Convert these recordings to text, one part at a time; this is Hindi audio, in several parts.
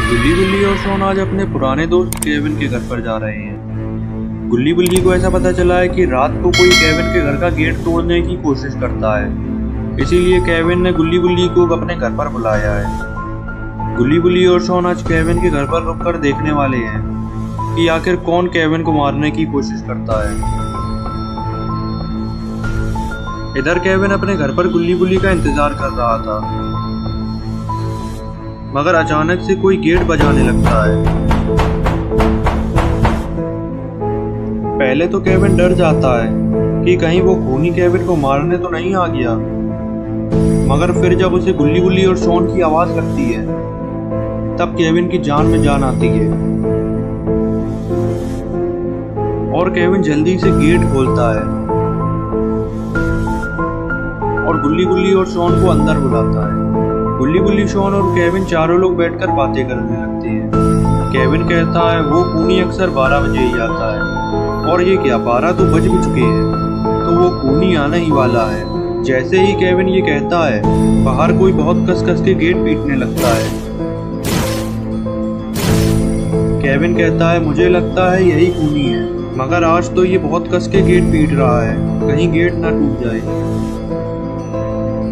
गुल्ली बुल्ली और शॉन आज अपने पुराने दोस्त केविन के घर पर जा रहे हैं। गुल्ली बुल्ली को ऐसा पता चला है कि रात को कोई केविन के घर का गेट तोड़ने की कोशिश करता है, इसीलिए केविन ने गुल्ली बुल्ली को अपने घर पर बुलाया है। गुल्ली बुल्ली और शॉन आज केविन के घर पर रुककर देखने वाले हैं कि आखिर कौन केविन को मारने की कोशिश करता है। इधर केविन अपने घर पर गुल्ली बुल्ली का इंतजार कर रहा था, मगर अचानक से कोई गेट बजाने लगता है। पहले तो केविन डर जाता है कि कहीं वो खूनी केविन को मारने तो नहीं आ गया, मगर फिर जब उसे गुल्ली बुल्ली और शॉन की आवाज लगती है तब केविन की जान में जान आती है और केविन जल्दी से गेट खोलता है और गुल्ली बुल्ली और शॉन को अंदर बुलाता है। गुल्ली बुल्ली, शॉन और केविन चारों लोग बैठकर बातें करने लगते हैं। केविन कहता है वो खूनी अक्सर 12 बजे ही आता है, और ये क्या 12 तो बज भी चुके हैं, तो वो खूनी आना ही वाला है। जैसे ही केविन ये कहता है बाहर कोई बहुत कस कस के गेट पीटने लगता है। केविन कहता है मुझे लगता है यही खूनी है, मगर आज तो ये बहुत कस के गेट पीट रहा है, कहीं गेट ना टूट जाए।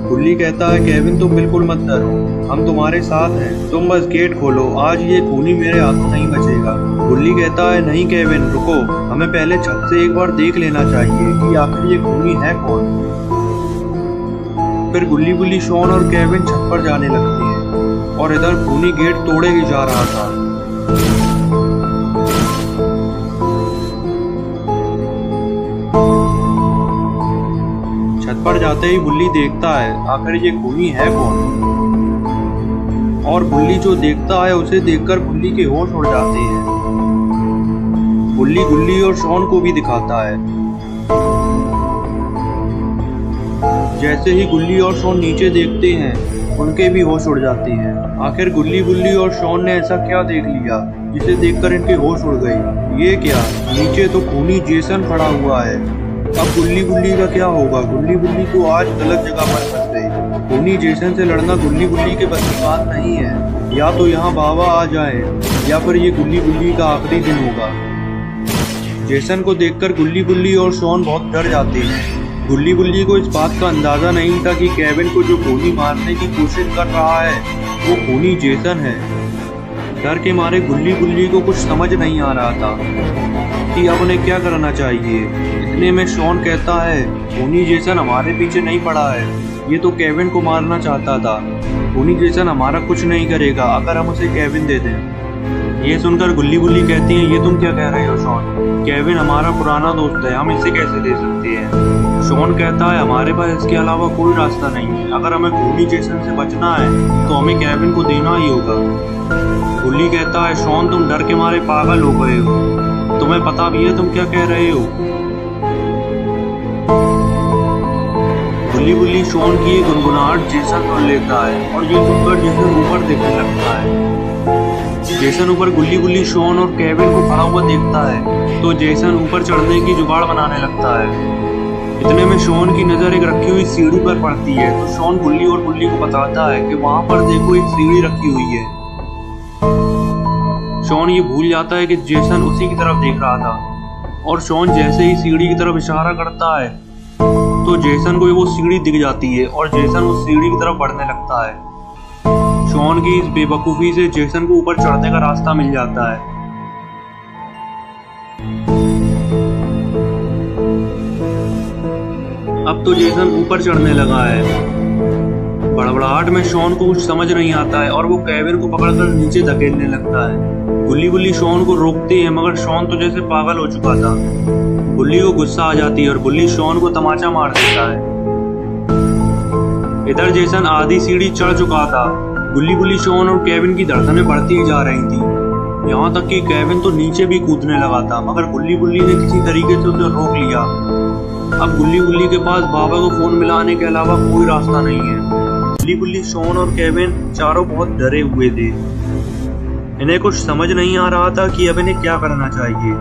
गुल्ली कहता है केविन तुम बिल्कुल मत डरो, हम तुम्हारे साथ हैं, तुम बस गेट खोलो, आज ये खूनी मेरे हाथों नहीं बचेगा। गुल्ली कहता है नहीं केविन रुको, हमें पहले छत से एक बार देख लेना चाहिए कि आखिर ये खूनी है कौन। फिर गुल्ली बुल्ली, शॉन और केविन छत पर जाने लगते हैं और इधर खूनी गेट तोड़े ही जा रहा था। छत पर जाते ही बुल्ली देखता है आखिर ये खूनी है कौन, और बुल्ली जो देखता है उसे देखकर बुल्ली के होश उड़ जाते हैं। बुल्ली गुल्ली और शॉन को भी दिखाता है। जैसे ही गुल्ली और शॉन नीचे देखते हैं उनके भी होश उड़ जाते हैं। आखिर गुल्ली बुल्ली और शॉन ने ऐसा क्या देख लिया जिसे देखकर इनके होश उड़ गई। ये क्या, नीचे तो खूनी जेसन खड़ा हुआ है। अब गुल्ली बुल्ली का क्या होगा। गुल्ली बुल्ली को आज गलत जगह पर फंस गई। खूनी जेसन से लड़ना गुल्ली बुल्ली के बस की बात नहीं है। या तो यहाँ बाबा आ जाए या फिर ये गुल्ली बुल्ली का आखिरी दिन होगा। जेसन को देखकर गुल्ली बुल्ली और शॉन बहुत डर जाते हैं। गुल्ली बुल्ली को इस बात का अंदाजा नहीं था कि केविन को जो खूनी मारने की कोशिश कर रहा है वो खूनी जेसन है। डर के मारे गुल्ली बुल्ली को कुछ समझ नहीं आ रहा था कि अब उन्हें क्या करना चाहिए। इतने में शॉन कहता है खूनी जेसन हमारे पीछे नहीं पड़ा है, ये तो केविन को मारना चाहता था। खूनी जेसन हमारा कुछ नहीं करेगा अगर हम उसे केविन दे दें। ये सुनकर गुल्ली बुल्ली कहती है ये तुम क्या कह रहे हो शॉन, केविन हमारा पुराना दोस्त है, हम इसे कैसे दे सकते हैं। शॉन कहता है हमारे पास इसके अलावा कोई रास्ता नहीं है, अगर हमें खूनी जेसन से बचना है तो हमें केविन को देना ही होगा। गुल्ली कहता है शॉन तुम डर के मारे पागल हो गए हो, तुम्हें पता भी है तुम क्या कह रहे हो। गुल्ली बुल्ली शॉन की गुनगुनाहट जेसन सुन लेता है और ये सुनकर जेसन ऊपर देखने लगता है। जेसन ऊपर गुल्ली बुल्ली, शॉन और केविन को खड़ा हुआ देखता है तो जेसन ऊपर चढ़ने की जुगाड़ बनाने लगता है। इतने में शॉन की नजर एक रखी हुई सीढ़ी पर पड़ती है तो शॉन गुल्ली और बुल्ली को बताता है कि वहां पर देखो एक सीढ़ी रखी हुई है। शॉन ये भूल जाता है कि जेसन उसी की तरफ देख रहा था, और शॉन जैसे ही सीढ़ी की तरफ इशारा करता है तो जेसन को वो सीढ़ी दिख जाती है और जेसन उस सीढ़ी की तरफ बढ़ने लगता है। शॉन की इस बेवकूफी से जेसन को ऊपर चढ़ने का रास्ता मिल जाता है। अब तो जेसन ऊपर चढ़ने लगा है। बड़बड़ाहट में शॉन को कुछ समझ नहीं आता है और वो केविन को पकड़कर नीचे धकेलने लगता है। गुल्ली बुल्ली शॉन को रोकती है, मगर शॉन तो जैसे पागल हो चुका था। बुल्ली को गुस्सा आ जाती है और बुल्ली शॉन को तमाचा मार देता है। इधर जेसन आधी सीढ़ी चढ़ चुका था। गुल्ली बुल्ली, शॉन और केविन की धड़कनें बढ़ती ही जा रही थी, यहाँ तक कि केविन तो नीचे भी कूदने लगा था, मगर गुल्ली बुल्ली ने किसी तरीके से उसे रोक लिया। अब गुल्ली बुल्ली के पास बाबा को फोन मिलाने के अलावा कोई रास्ता नहीं है। गुल्ली बुल्ली, शॉन और केविन चारों बहुत डरे हुए थे। इन्हें कुछ समझ नहीं आ रहा था कि अब इन्हें क्या करना चाहिए।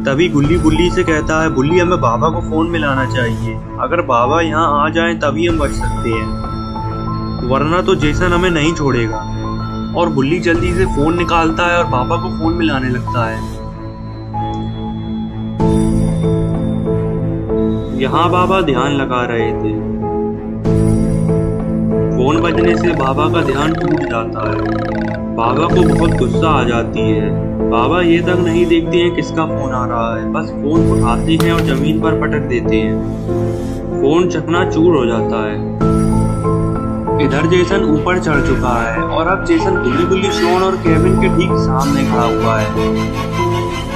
तभी गुल्ली बुल्ली से कहता है बुल्ली हमें बाबा को फोन मिलाना चाहिए, अगर बाबा यहाँ आ जाएं तभी हम बच सकते हैं। वरना तो जेसन हमें नहीं छोड़ेगा। और गुल्ली जल्दी से फोन निकालता है और बाबा को फोन मिलाने लगता है। यहाँ बाबा ध्यान लगा रहे थे। फोन बजने से बाबा का ध्यान टूट जाता है। बाबा को बहुत गुस्सा आ जाती है। बाबा ये तक नहीं देखते हैं किसका फोन आ रहा है, बस फोन उठाते हैं और जमीन पर पटक देते हैं। फोन चकनाचूर हो जाता है। इधर जेसन ऊपर चढ़ चुका है और अब जेसन गुल्ली गुल्ली शॉन और केविन के ठीक सामने खड़ा हुआ है।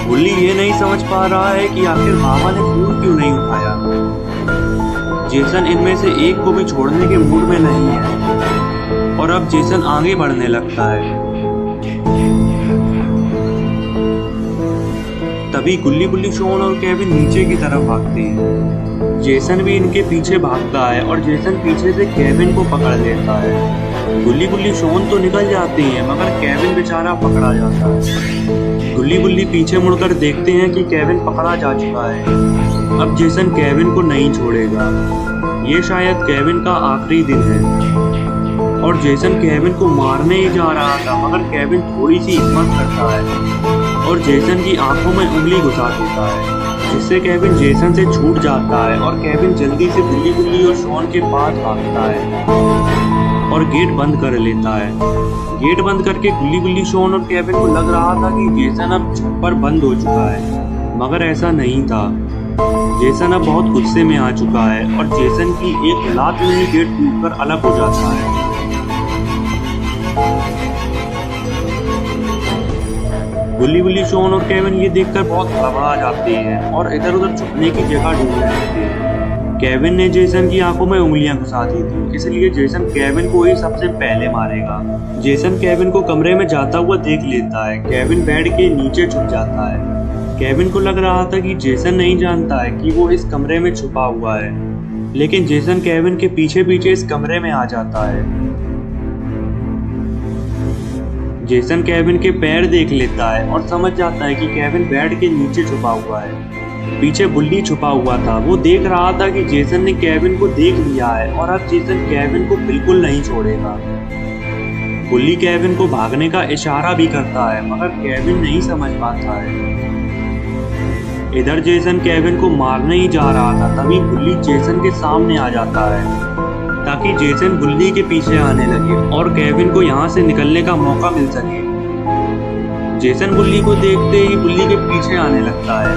गुल्ली ये नहीं समझ पा रहा है कि आखिर बाबा ने फोन क्यों नहीं उठाया। जेसन इनमें से एक को भी छोड़ने के मूड में नहीं है और अब जेसन आगे बढ़ने लगता है। तभी गुल्ली गुल्ली शॉन और केविन नीचे की तरफ भागते हैं। जेसन भी इनके पीछे भागता है और जेसन पीछे से केविन को पकड़ लेता है। गुल्ली गुल्ली शॉन तो निकल जाती है मगर केविन बेचारा पकड़ा जाता है। गुल्ली गुल्ली पीछे मुड़कर देखते हैं कि केविन पकड़ा जा चुका है। अब जेसन केविन को नहीं छोड़ेगा। ये शायद केविन का आखिरी दिन है और जेसन केविन को मारने ही जा रहा था मगर केविन थोड़ी सी हिम्मत करता है और जेसन की आंखों में उंगली घुसा देता है, जिससे केविन जेसन से छूट जाता है और केविन जल्दी से गुल्ली गुल्ली और शॉन के पास भागता है और गेट बंद कर लेता है। गेट बंद करके गुल्ली गुल्ली शॉन और केविन को लग रहा था कि जेसन अब छत पर बंद हो चुका है, मगर ऐसा नहीं था। जेसन अब बहुत गुस्से में आ चुका है और जेसन की एक लात में ही गेट टूटकर अलग हो जाता है। गुल्ली गुल्ली शॉन और केविन ये देखकर बहुत घबरा जाते हैं और इधर उधर छुपने की जगह ढूंढने लगते हैं। केविन ने जेसन की आंखों में उंगलियां घुसा दी थी, इसलिए जेसन केविन को ही सबसे पहले मारेगा। जेसन केविन को कमरे में जाता हुआ देख लेता है। केविन बेड के नीचे छुप जाता है। केविन को लग रहा था कि जेसन नहीं जानता है कि वो इस कमरे में छुपा हुआ है, लेकिन जेसन केविन के पीछे पीछे इस कमरे में आ जाता है। जेसन केविन के पैर देख लेता है और समझ जाता है कि केविन बेड के नीचे छुपा हुआ है। पीछे बुल्ली छुपा हुआ था। वो देख रहा था कि जेसन ने केविन को देख लिया है और अब जेसन केविन को बिल्कुल नहीं छोड़ेगा। बुल्ली केविन को भागने का इशारा भी करता है मगर केविन नहीं समझ पाता है। इधर जेसन केविन को मारने ही जा रहा था, तभी बुल्ली जेसन के सामने आ जाता है ताकि जेसन बुल्ली के पीछे आने लगे और केविन को यहाँ से निकलने का मौका मिल सके। जेसन बुल्ली को देखते ही बुल्ली के पीछे आने लगता है।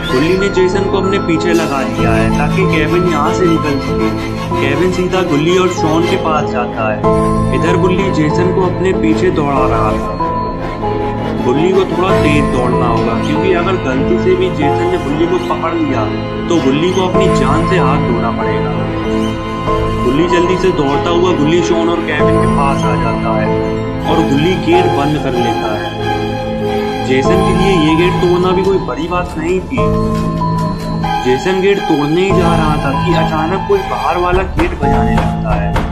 बुल्ली ने जेसन को अपने पीछे लगा लिया है ताकि केविन यहाँ से निकल सके। केविन सीधा गुल्ली और शॉन के पास जाता है। इधर बुल्ली जेसन को अपने पीछे दौड़ा रहा था। बुल्ली को थोड़ा तेज दौड़ना होगा क्योंकि अगर गलती से भी जेसन ने बुल्ली को पकड़ लिया तो बुल्ली को अपनी जान से हाथ धोना पड़ेगा। बुल्ली जल्दी से दौड़ता हुआ गुल्ली शॉन और केविन के पास आ जाता है और गुल्ली गेट बंद कर लेता है। जेसन के लिए ये गेट तोड़ना भी कोई बड़ी बात नहीं थी। जेसन गेट तोड़ने ही जा रहा था कि अचानक कोई बाहर वाला गेट बजाने लगता है।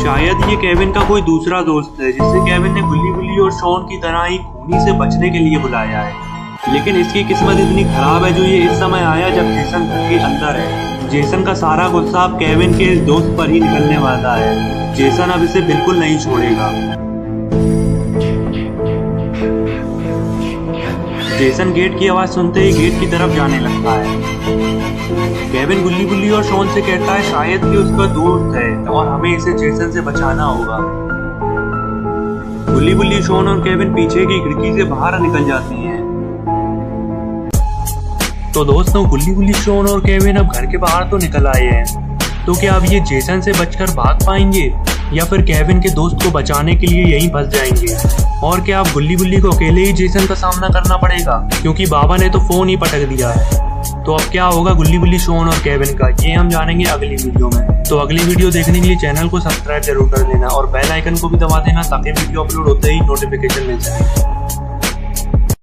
शायद ये केविन का कोई दूसरा दोस्त है जिससे केविन ने गुल्ली गुल्ली और शॉन की तरह ही खूनी से बचने के लिए बुलाया है। लेकिन इसकी किस्मत इतनी खराब है जो ये इस समय आया जब जेसन घर के अंदर है। जेसन का सारा गुस्सा अब केविन के इस दोस्त पर ही निकलने वाला है। जेसन अब इसे बिल्कुल नहीं छोड़ेगा। जेसन गेट की आवाज सुनते ही गेट की तरफ जाने लगता है। केविन गुल्ली गुल्ली और शॉन से कहता है शायद कि उसका दोस्त है और हमें इसे जेसन से बचाना होगा। गुल्ली गुल्ली शॉन और केविन पीछे की खिड़की से बाहर निकल जाती हैं। तो दोस्तों गुल्ली गुल्ली शॉन और केविन अब घर के बाहर तो निकल आए हैं, तो क्या अब ये जेसन से बचकर भाग पाएंगे या फिर केविन के दोस्त को बचाने के लिए यहीं फंस जाएंगे? और क्या अब गुल्ली गुल्ली को अकेले ही जेसन का सामना करना पड़ेगा क्योंकि बाबा ने तो फोन ही पटक दिया है? तो अब क्या होगा गुल्ली गुल्ली शॉन और केविन का, ये हम जानेंगे अगली वीडियो में। तो अगली वीडियो देखने के लिए चैनल को सब्सक्राइब जरूर कर देना और बेल आइकन को भी दबा देना ताकि वीडियो अपलोड होते ही नोटिफिकेशन मिल जाए।